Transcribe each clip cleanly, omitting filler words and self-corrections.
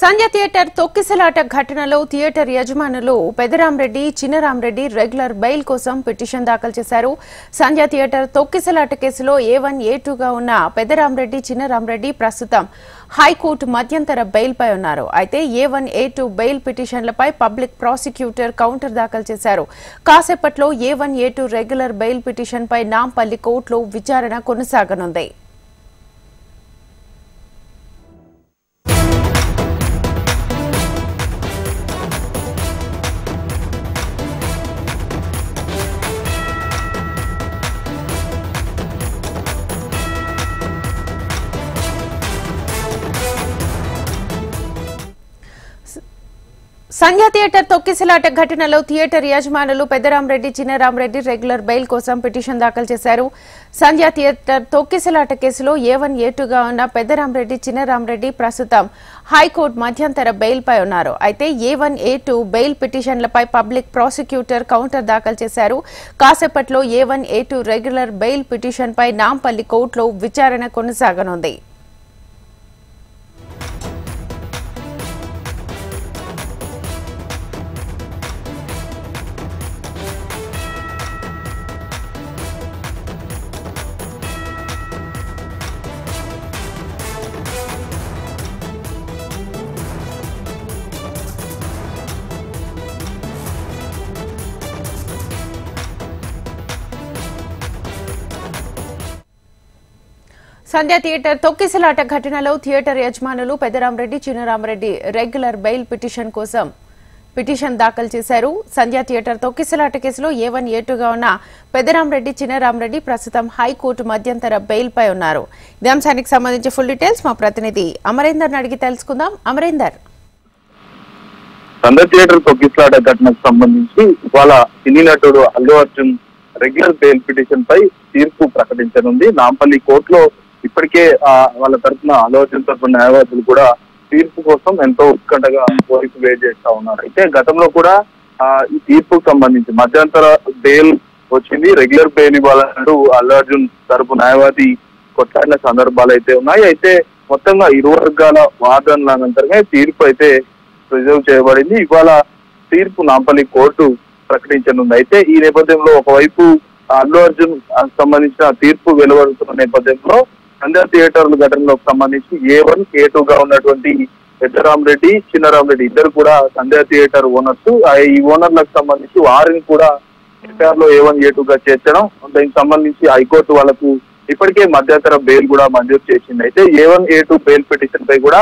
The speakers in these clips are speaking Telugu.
సంధ్య థియేటర్ తొక్కిసలాట ఘటనలో థియేటర్ యజమానులు పెదరాంరెడ్డి, చినరాంరెడ్డి రెగ్యులర్ బెయిల్ కోసం పిటిషన్ దాఖలు చేశారు. సంధ్య థియేటర్ తొక్కిసలాట కేసులో A1, A2గా ఉన్న పెదరాంరెడ్డి, చినరాంరెడ్డి ప్రస్తుతం హైకోర్టు మధ్యంతర బెయిల్పై ఉన్నారు. అయితే A1, A2 బెయిల్ పిటిషన్లపై పబ్లిక్ ప్రాసిక్యూటర్ కౌంటర్ దాఖలు చేశారు. కాసేపట్లో A1, A2 రెగ్యులర్ బెయిల్ పిటిషన్పై నాంపల్లి కోర్టులో విచారణ కొనసాగనుంది. సంధ్య థియేటర్ తొక్కిసలాట ఘటనలో థియేటర్ యజమానులు పెదరాంరెడ్డి, చినరాంరెడ్డి రెగ్యులర్ బెయిల్ కోసం పిటిషన్ దాఖలు చేశారు. సంధ్య థియేటర్ తొక్కిసలాట కేసులో A1, A2గా ఉన్న పెదరాంరెడ్డి, చినరాంరెడ్డి ప్రస్తుతం హైకోర్టు మధ్యంతర బెయిల్పై ఉన్నారు. అయితే A1, A2 బెయిల్ పిటిషన్లపై పబ్లిక్ ప్రాసిక్యూటర్ కౌంటర్ దాఖలు చేశారు. కాసేపట్లో A1, A2 రెగ్యులర్ బెయిల్ పిటిషన్పై నాంపల్లి కోర్టులో విచారణ కొనసాగనుంది. సంధ్య థియేటర్ తొక్కిసలాట ఘటనలో థియేటర్ యజమానులు పెదరాంరెడ్డి, చినరాంరెడ్డి రెగ్యులర్ బెయిల్ పిటిషన్ కోసం పిటిషన్ దాఖలు చేశారు. సంధ్య థియేటర్ తొక్కిసలాట కేసులో A1, A2గా ఉన్న పెదరాంరెడ్డి, చినరాంరెడ్డి ప్రస్తుతం హైకోర్టు మధ్యంతర బెయిల్పై ఉన్నారు. ఈ అంశానికి సంబంధించి ఫుల్ డీటెయిల్స్ మా ప్రతినిధి అమరేందర్ అడిగి తెలుసుకుందాం. అమరేందర్, సంధ్య థియేటర్ తొక్కిసలాట ఘటనకు సంబంధించి ఇవాళ సినీ నటుడు Allu Arjun regular bail petition పై తీర్పు ప్రకటించనుంది. నాంపల్లి కోర్టులో ఇప్పటికే వాళ్ళ తరఫున అల్లు అర్జున్ తరఫున న్యాయవాదులు కూడా తీర్పు కోసం ఎంతో ఉత్కంఠగా కోరిక వెయిట్ చేస్తా ఉన్నారు. అయితే గతంలో కూడా ఈ తీర్పుకు సంబంధించి మధ్యంతర బెయిల్ వచ్చింది. రెగ్యులర్ బెయిల్ ఇవ్వాలంటూ అల్లు అర్జున్ తరపు న్యాయవాది కొట్లాడిన సందర్భాలు అయితే ఉన్నాయి. అయితే మొత్తంగా ఇరు వర్గాల వాదనల అనంతరమే తీర్పు అయితే రిజర్వ్ చేయబడింది. ఇవాళ తీర్పు నాంపల్లి కోర్టు ప్రకటించనుంది. అయితే ఈ నేపథ్యంలో ఒకవైపు అల్లు అర్జున్ సంబంధించిన తీర్పు వెలువడుతున్న నేపథ్యంలో సంధ్య థియేటర్ల ఘటనకు సంబంధించి A1, A2గా ఉన్నటువంటి పెద్దరాంరెడ్డి, చిన్నరాంరెడ్డి ఇద్దరు కూడా సంధ్య థియేటర్ ఓనర్స్. ఈ ఓనర్లకు సంబంధించి వారిని కూడా ఎఫ్ఐఆర్ లో A1, A2గా చేర్చడం, దీనికి సంబంధించి హైకోర్టు వాళ్ళకు ఇప్పటికే మధ్యంతర బెయిల్ కూడా మంజూరు చేసింది. అయితే A1, A2 బెయిల్ పిటిషన్ పై కూడా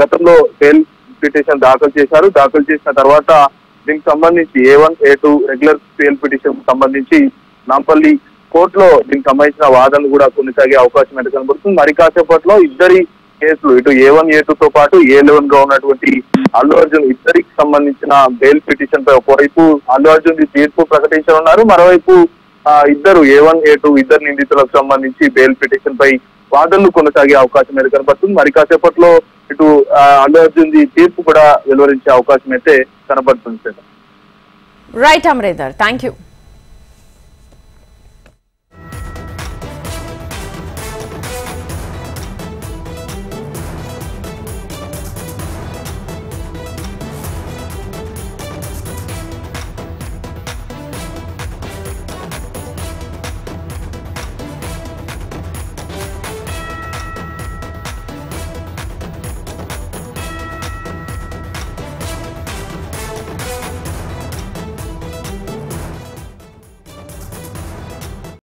గతంలో బెయిల్ పిటిషన్ దాఖలు చేశారు. దాఖలు చేసిన తర్వాత దీనికి సంబంధించి A1, A2 regular bail petition సంబంధించి నాంపల్లి కోర్టులో దీనికి సంబంధించిన వాదనలు కూడా కొనసాగే అవకాశం అయితే కనబడుతుంది. మరి కాసేపట్లో ఇద్దరి కేసులు ఇటు A1, A2తో పాటు A11 గా ఉన్నటువంటి అల్లు అర్జున్ ఇద్దరికి సంబంధించిన బెయిల్ పిటిషన్ పై ఒకవైపు అల్లు అర్జున్ తీర్పు ప్రకటించనున్నారు. మరోవైపు ఇద్దరు A1, A2 ఇద్దరు నిందితులకు సంబంధించి బెయిల్ పిటిషన్ పై వాదనలు కొనసాగే అవకాశం అయితే కనబడుతుంది. మరి కాసేపట్లో ఇటు అల్లు అర్జున్ తీర్పు కూడా వెలువరించే అవకాశం అయితే కనబడుతుంది. Right Amarender, thank you.